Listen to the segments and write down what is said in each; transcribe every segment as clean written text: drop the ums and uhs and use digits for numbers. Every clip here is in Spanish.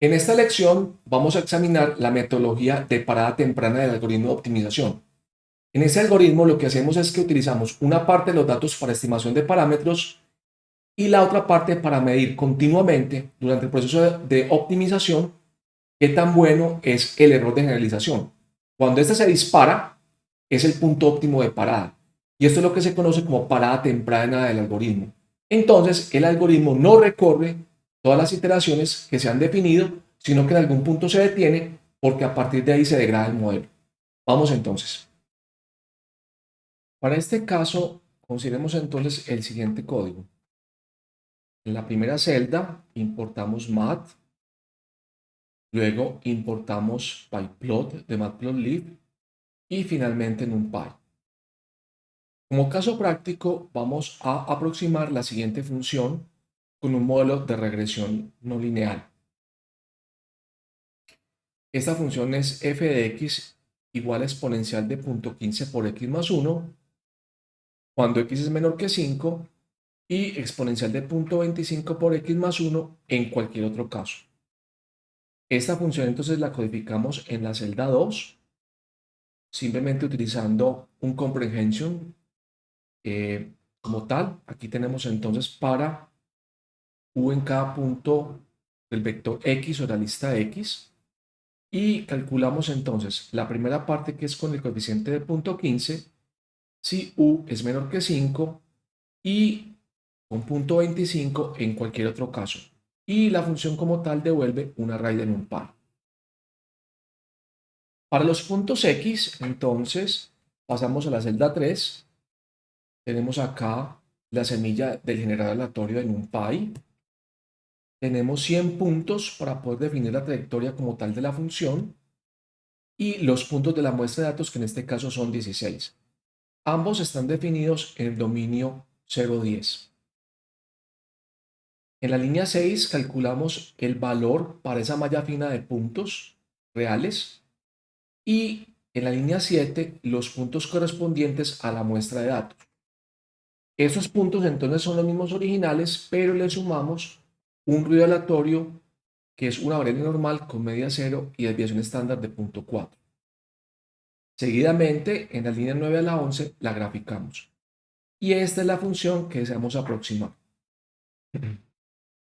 En esta lección vamos a examinar la metodología de parada temprana del algoritmo de optimización. En ese algoritmo lo que hacemos es que utilizamos una parte de los datos para estimación de parámetros y la otra parte para medir continuamente durante el proceso de optimización qué tan bueno es el error de generalización. Cuando este se dispara es el punto óptimo de parada y esto es lo que se conoce como parada temprana del algoritmo. Entonces el algoritmo no recorre todas las iteraciones que se han definido, sino que en algún punto se detiene porque a partir de ahí se degrada el modelo. Vamos entonces. Para este caso, consideremos entonces el siguiente código. En la primera celda importamos math, luego importamos pyplot de matplotlib y finalmente NumPy. Como caso práctico, vamos a aproximar la siguiente función con un modelo de regresión no lineal. Esta función es f de x igual a exponencial de 0.15 por x más 1 cuando x es menor que 5 y exponencial de 0.25 por x más 1 en cualquier otro caso. Esta función entonces la codificamos en la celda 2, simplemente utilizando un comprehension como tal. Aquí tenemos entonces para u en cada punto del vector x o la lista x y calculamos entonces la primera parte que es con el coeficiente de 0.15 si u es menor que 5 y con 0.25 en cualquier otro caso. Y la función como tal devuelve una raíz de NumPy. Para los puntos x, entonces, pasamos a la celda 3. Tenemos acá la semilla del generador aleatorio de NumPy. Tenemos 100 puntos para poder definir la trayectoria como tal de la función y los puntos de la muestra de datos, que en este caso son 16. Ambos están definidos en el dominio 0,10. En la línea 6 calculamos el valor para esa malla fina de puntos reales y en la línea 7 los puntos correspondientes a la muestra de datos. Esos puntos entonces son los mismos originales, pero le sumamos un ruido aleatorio que es una variable normal con media 0 y desviación estándar de 0.4. Seguidamente, en la línea 9 a la 11 la graficamos. Y esta es la función que deseamos aproximar.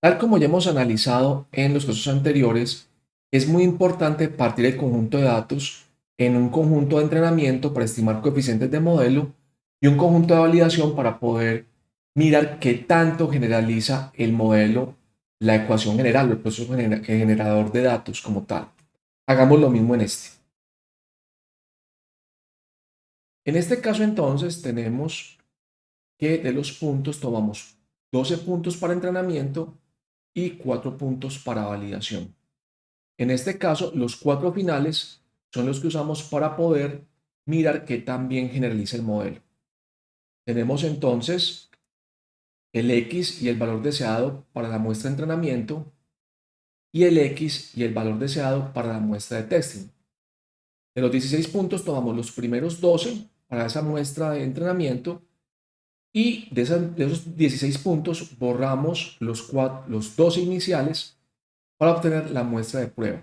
Tal como ya hemos analizado en los casos anteriores, es muy importante partir el conjunto de datos en un conjunto de entrenamiento para estimar coeficientes de modelo y un conjunto de validación para poder mirar qué tanto generaliza el modelo la ecuación general o el proceso generador de datos como tal. Hagamos lo mismo en este. En este caso entonces tenemos que de los puntos tomamos 12 puntos para entrenamiento y 4 puntos para validación. En este caso, los 4 finales son los que usamos para poder mirar qué tan bien generaliza el modelo. Tenemos entonces el X y el valor deseado para la muestra de entrenamiento y el X y el valor deseado para la muestra de testing. De los 16 puntos tomamos los primeros 12 para esa muestra de entrenamiento y de esos 16 puntos borramos los 12 iniciales para obtener la muestra de prueba.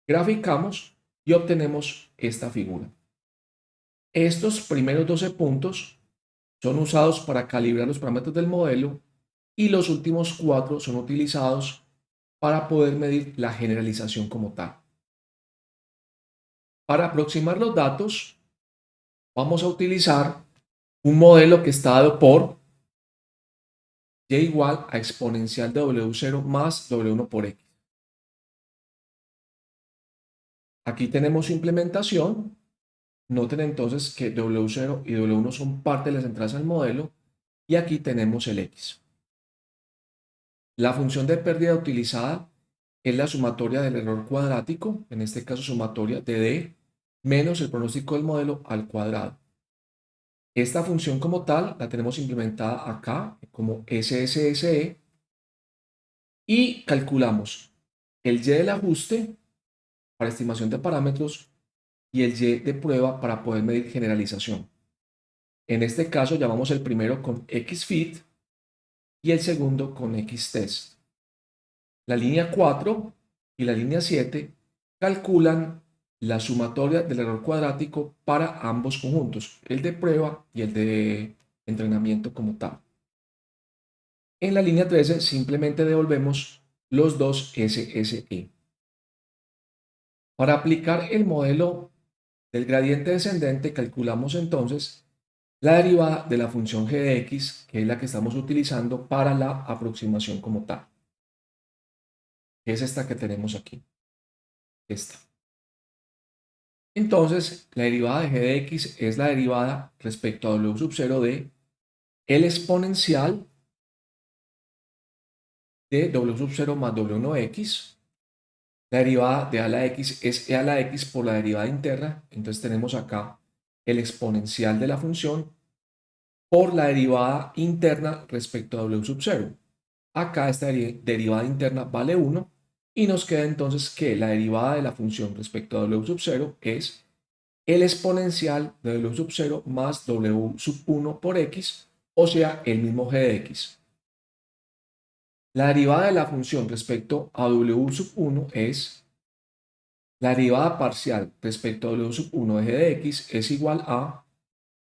Graficamos y obtenemos esta figura. Estos primeros 12 puntos son usados para calibrar los parámetros del modelo y los últimos 4 son utilizados para poder medir la generalización como tal. Para aproximar los datos, vamos a utilizar un modelo que está dado por y igual a exponencial de W0 más W1 por X. Aquí tenemos su implementación. Noten entonces que W0 y W1 son parte de las entradas al modelo y aquí tenemos el X. La función de pérdida utilizada es la sumatoria del error cuadrático, en este caso sumatoria de D, menos el pronóstico del modelo al cuadrado. Esta función como tal la tenemos implementada acá como SSSE y calculamos el Y del ajuste para estimación de parámetros y el Y de prueba para poder medir generalización. En este caso llamamos el primero con XFIT y el segundo con XTest. La línea 4 y la línea 7 calculan la sumatoria del error cuadrático para ambos conjuntos, el de prueba y el de entrenamiento como tal. En la línea 13 simplemente devolvemos los dos SSE. Para aplicar el modelo del gradiente descendente calculamos entonces la derivada de la función g de x, que es la que estamos utilizando para la aproximación como tal. Es esta que tenemos aquí. Esta. Entonces, la derivada de g de x es la derivada respecto a w sub 0 de el exponencial de w sub 0 más w1x. La derivada de a a la x es e a la x por la derivada interna. Entonces tenemos acá el exponencial de la función por la derivada interna respecto a w sub 0. Acá esta derivada interna vale 1 y nos queda entonces que la derivada de la función respecto a w sub 0 es el exponencial de w sub 0 más w sub 1 por x, o sea, el mismo g de x. La derivada de la función respecto a w sub 1 es la derivada parcial respecto a w sub 1 de g de x es igual a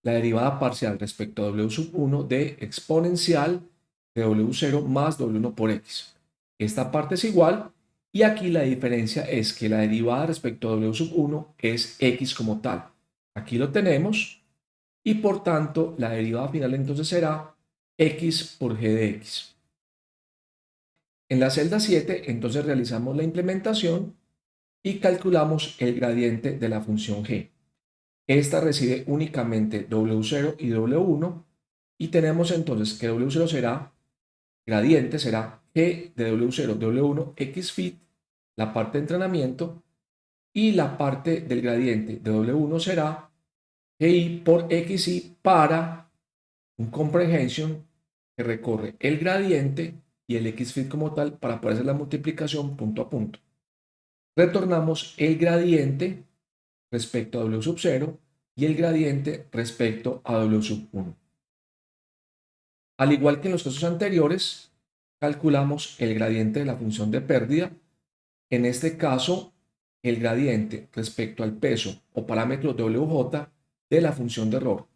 la derivada parcial respecto a w sub 1 de exponencial de w0 más w1 por x. Esta parte es igual y aquí la diferencia es que la derivada respecto a w sub 1 es x como tal. Aquí lo tenemos y por tanto la derivada final entonces será x por g de x. En la celda 7 entonces realizamos la implementación y calculamos el gradiente de la función g. Esta recibe únicamente W0 y W1 y tenemos entonces que W0 será, gradiente será G de W0, W1, XFIT, la parte de entrenamiento, y la parte del gradiente de W1 será GI por XI para un comprehension que recorre el gradiente y el XFIT como tal para poder hacer la multiplicación punto a punto. Retornamos el gradiente respecto a W sub 0 y el gradiente respecto a W sub 1. Al igual que en los casos anteriores, calculamos el gradiente de la función de pérdida. En este caso, el gradiente respecto al peso o parámetro WJ de la función de error.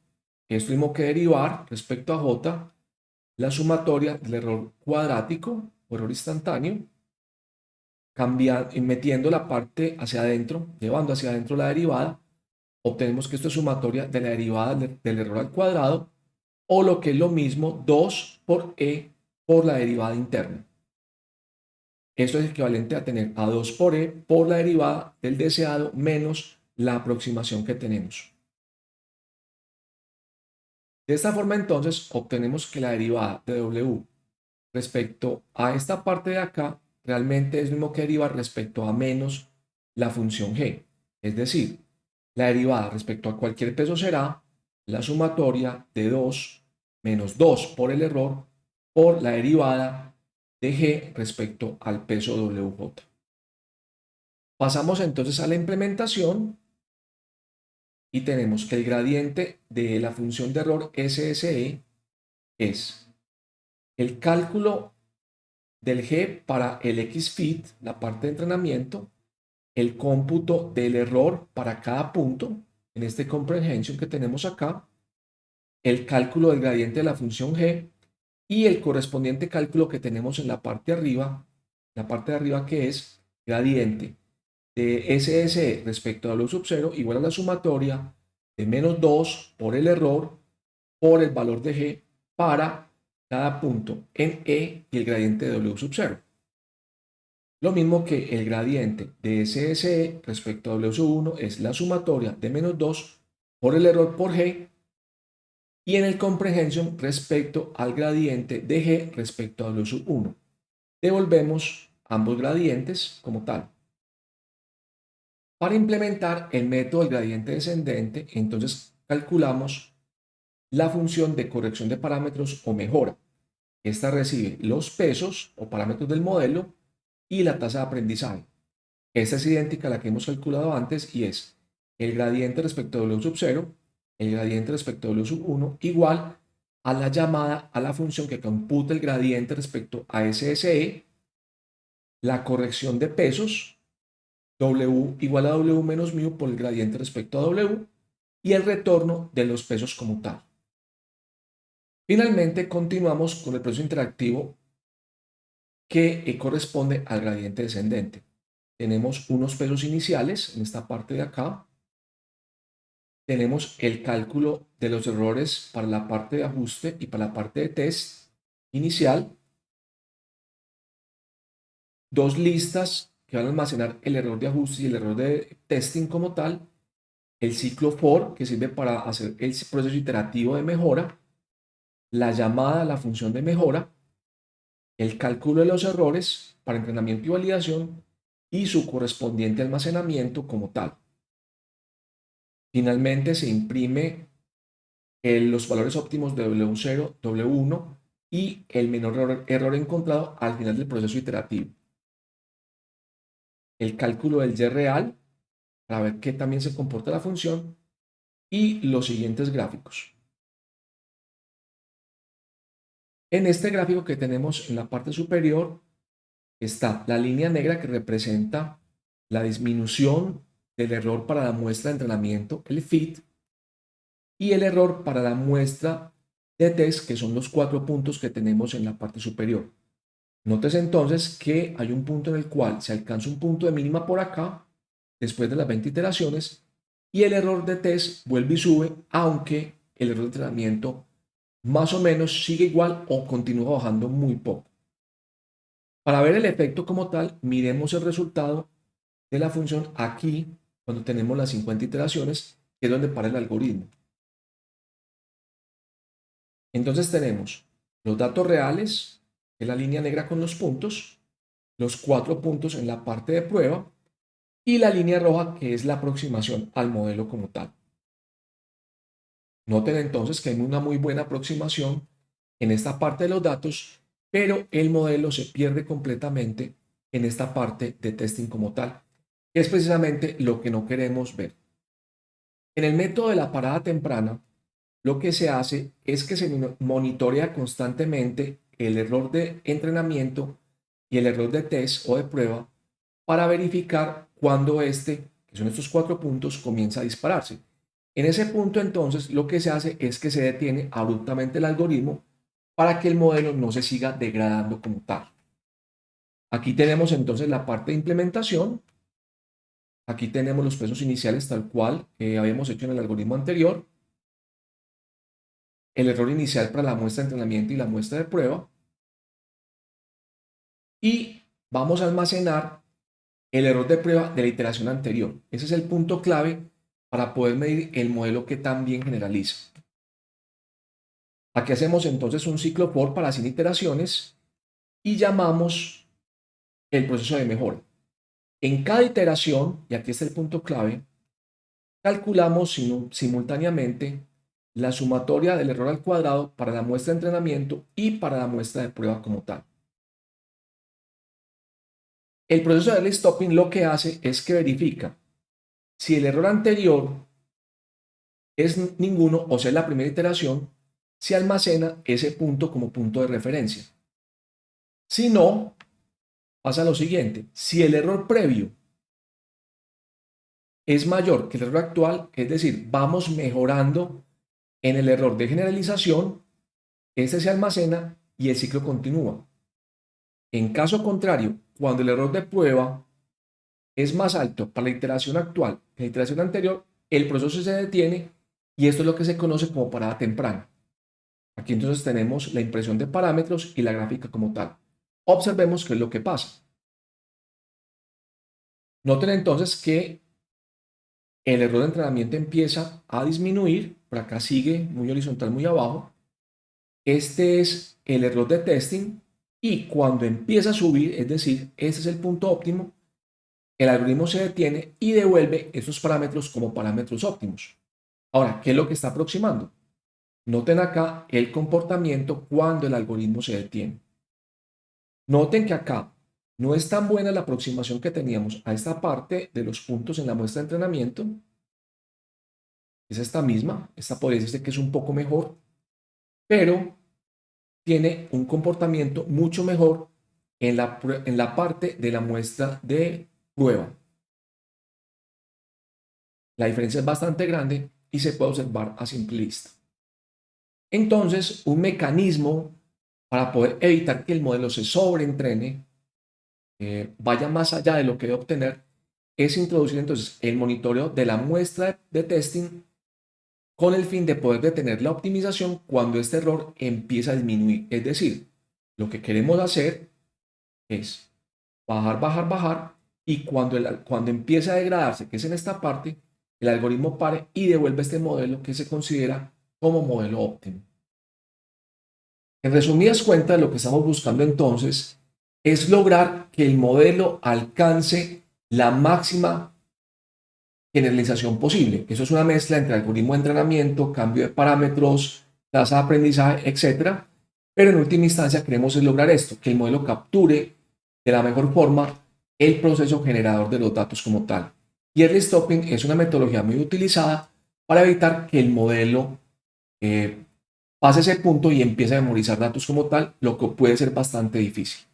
Esto tuvimos que derivar respecto a J la sumatoria del error cuadrático o error instantáneo, metiendo la parte hacia adentro, llevando hacia adentro la derivada. Obtenemos que esto es sumatoria de la derivada del error al cuadrado, o lo que es lo mismo, 2 por e por la derivada interna. Esto es equivalente a tener a 2 por e por la derivada del deseado menos la aproximación que tenemos. De esta forma entonces obtenemos que la derivada de w respecto a esta parte de acá realmente es lo mismo que derivar respecto a menos la función g. Es decir, la derivada respecto a cualquier peso será la sumatoria de 2 menos 2 por el error por la derivada de g respecto al peso wj. Pasamos entonces a la implementación y tenemos que el gradiente de la función de error SSE es el cálculo del g para el XFIT, la parte de entrenamiento, el cómputo del error para cada punto, en este comprehension que tenemos acá, el cálculo del gradiente de la función g y el correspondiente cálculo que tenemos en la parte de arriba que es gradiente de SS respecto a W sub 0 igual a la sumatoria de menos 2 por el error por el valor de g para cada punto en E y el gradiente de W sub 0. Lo mismo que el gradiente de SSE respecto a W sub 1 es la sumatoria de menos 2 por el error por g y en el comprehension respecto al gradiente de g respecto a W sub 1. Devolvemos ambos gradientes como tal. Para implementar el método del gradiente descendente, entonces calculamos la función de corrección de parámetros o mejora. Esta recibe los pesos o parámetros del modelo y la tasa de aprendizaje. Esta es idéntica a la que hemos calculado antes y es el gradiente respecto a W sub 0, el gradiente respecto a W sub 1 igual a la llamada a la función que computa el gradiente respecto a SSE la corrección de pesos, W igual a W menos mu por el gradiente respecto a W, y el retorno de los pesos como tal. Finalmente, continuamos con el proceso interactivo que corresponde al gradiente descendente. Tenemos unos pesos iniciales en esta parte de acá. Tenemos el cálculo de los errores para la parte de ajuste y para la parte de test inicial. Dos listas que van a almacenar el error de ajuste y el error de testing como tal. El ciclo for, que sirve para hacer el proceso iterativo de mejora. La llamada a la función de mejora. El cálculo de los errores para entrenamiento y validación y su correspondiente almacenamiento como tal. Finalmente se imprime los valores óptimos de W0, W1 y el menor error encontrado al final del proceso iterativo. El cálculo del Y real para ver qué también se comporta la función y los siguientes gráficos. En este gráfico que tenemos en la parte superior está la línea negra que representa la disminución del error para la muestra de entrenamiento, el fit, y el error para la muestra de test, que son los 4 puntos que tenemos en la parte superior. Notes entonces que hay un punto en el cual se alcanza un punto de mínima por acá, después de las 20 iteraciones, y el error de test vuelve y sube, aunque el error de entrenamiento más o menos sigue igual o continúa bajando muy poco. Para ver el efecto como tal, miremos el resultado de la función aquí, cuando tenemos las 50 iteraciones, que es donde para el algoritmo. Entonces tenemos los datos reales, que es la línea negra con los puntos, los 4 puntos en la parte de prueba, y la línea roja, que es la aproximación al modelo como tal. Noten entonces que hay una muy buena aproximación en esta parte de los datos, pero el modelo se pierde completamente en esta parte de testing como tal, que es precisamente lo que no queremos ver. En el método de la parada temprana, lo que se hace es que se monitorea constantemente el error de entrenamiento y el error de test o de prueba para verificar cuando que son estos 4 puntos, comienza a dispararse. En ese punto entonces lo que se hace es que se detiene abruptamente el algoritmo para que el modelo no se siga degradando como tal. Aquí tenemos entonces la parte de implementación. Aquí tenemos los pesos iniciales tal cual habíamos hecho en el algoritmo anterior. El error inicial para la muestra de entrenamiento y la muestra de prueba. Y vamos a almacenar el error de prueba de la iteración anterior. Ese es el punto clave para poder medir el modelo que también generaliza. Aquí hacemos entonces un ciclo for para 100 iteraciones y llamamos el proceso de mejora. En cada iteración, y aquí está el punto clave, calculamos simultáneamente la sumatoria del error al cuadrado para la muestra de entrenamiento y para la muestra de prueba como tal. El proceso de early stopping lo que hace es que verifica si el error anterior es ninguno, o sea, es la primera iteración, se almacena ese punto como punto de referencia. Si no, pasa lo siguiente: si el error previo es mayor que el error actual, es decir, vamos mejorando en el error de generalización, este se almacena y el ciclo continúa. En caso contrario, cuando el error de prueba es más alto para la iteración actual que la iteración anterior, el proceso se detiene y esto es lo que se conoce como parada temprana. Aquí entonces tenemos la impresión de parámetros y la gráfica como tal. Observemos qué es lo que pasa. Noten entonces que el error de entrenamiento empieza a disminuir, por acá sigue muy horizontal, muy abajo. Este es el error de testing y cuando empieza a subir, es decir, este es el punto óptimo, el algoritmo se detiene y devuelve esos parámetros como parámetros óptimos. Ahora, ¿qué es lo que está aproximando? Noten acá el comportamiento cuando el algoritmo se detiene. Noten que acá no es tan buena la aproximación que teníamos a esta parte de los puntos en la muestra de entrenamiento. Es esta misma, esta podría decirse que es un poco mejor, pero tiene un comportamiento mucho mejor en la parte de la muestra de prueba. La diferencia es bastante grande y se puede observar a simple vista. Entonces, un mecanismo para poder evitar que el modelo se sobreentrene, vaya más allá de lo que debe obtener, es introducir entonces el monitoreo de la muestra de testing con el fin de poder detener la optimización cuando este error empieza a disminuir. Es decir, lo que queremos hacer es bajar, bajar, bajar, y cuando empiece a degradarse, que es en esta parte, el algoritmo pare y devuelve este modelo que se considera como modelo óptimo. En resumidas cuentas, lo que estamos buscando entonces es lograr que el modelo alcance la máxima generalización posible. Eso es una mezcla entre algoritmo de entrenamiento, cambio de parámetros, tasa de aprendizaje, etc. Pero en última instancia queremos es lograr esto, que el modelo capture de la mejor forma el proceso generador de los datos como tal. Y el stopping es una metodología muy utilizada para evitar que el modelo pase ese punto y empiece a memorizar datos como tal, lo que puede ser bastante difícil.